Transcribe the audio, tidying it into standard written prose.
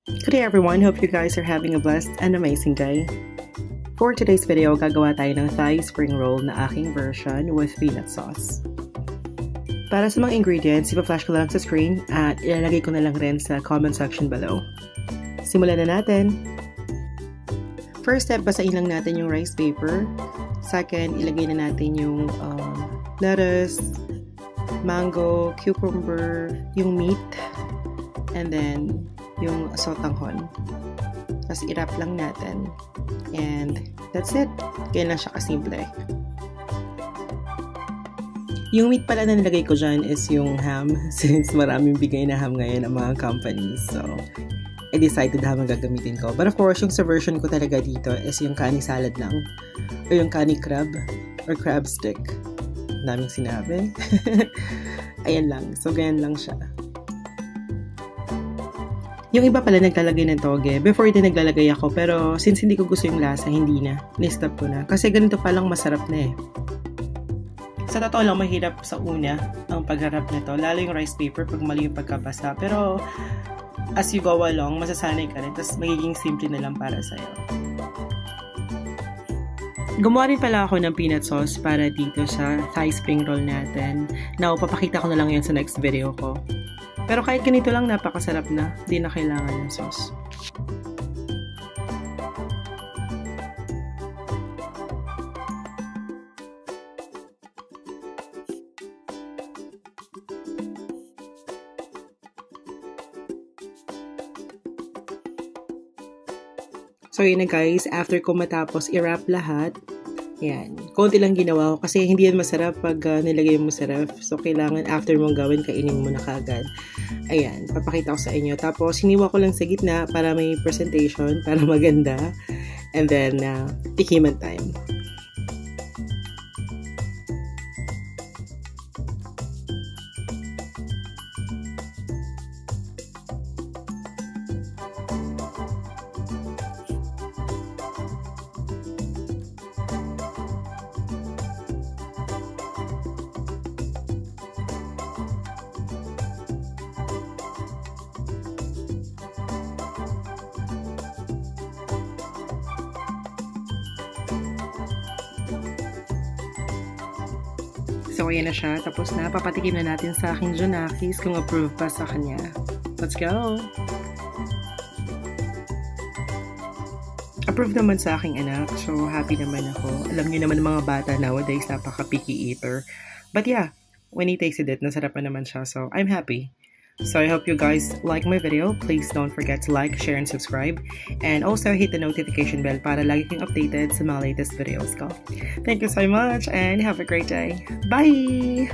Good day everyone, hope you guys are having a blessed and amazing day. For today's video, gagawa tayo ng Thai spring roll na aking version with peanut sauce. Para sa mga ingredients, ipa-flash ko lang sa screen at ilalagay ko na lang rin sa comment section below. Simulan na natin! First step, basahin lang natin yung rice paper. Second, ilagay na natin yung lettuce, mango, cucumber, yung meat, and then yung sotanghon. Tapos i-wrap lang natin. And that's it. Kaya lang siya kasimple. Yung meat pala na nilagay ko dyan is yung ham. Since maraming bigay na ham ngayon ang mga companies. So, I decided ham ang gagamitin ko. But of course, yung sa version ko talaga dito is yung kani salad lang. O yung kani crab. Or crab stick. Daming sinabi. Ayan lang. So, ganyan lang siya. Yung iba pala naglalagay ng toge. Before din naglalagay ako, pero since hindi ko gusto yung lasa, hindi na. Ni-stop ko na. Kasi ganito palang masarap na eh. Sa totoo lang, mahirap sa una ang pagharap nito. Lalo yung rice paper pag mali yung pagkabasa. Pero as you go along, masasanay ka rin. Tapos magiging simple na lang para sa'yo. Gumawa rin pala ako ng peanut sauce para dito sa Thai spring roll natin. Now, papakita ko na lang yun sa next video ko. Pero kahit ganito lang, napakasarap na. Hindi na kailangan ng sauce. So yun na guys, after ko matapos i-wrap lahat, yan. Konti lang ginawa ko kasi hindi yan masarap pag nilagay mo sa ref. So, kailangan after mong gawin, kainin mo na kagad. Ayan, papakita ko sa inyo. Tapos, hiniwa ko lang sa gitna para may presentation, para maganda. And then, tikiman time. So, ayan na siya. Tapos na, papatikim na natin sa aking Jonakis kung approve pa sa kanya. Let's go! Approve naman sa aking anak. So, happy naman ako. Alam niyo naman mga bata nowadays, napaka-picky eater. But yeah, when he tasted it, nasarapan naman siya. So, I'm happy. So, I hope you guys like my video. Please don't forget to like, share, and subscribe. And also, hit the notification bell para lagi kang updated sa mga latest videos ko. Thank you so much and have a great day. Bye!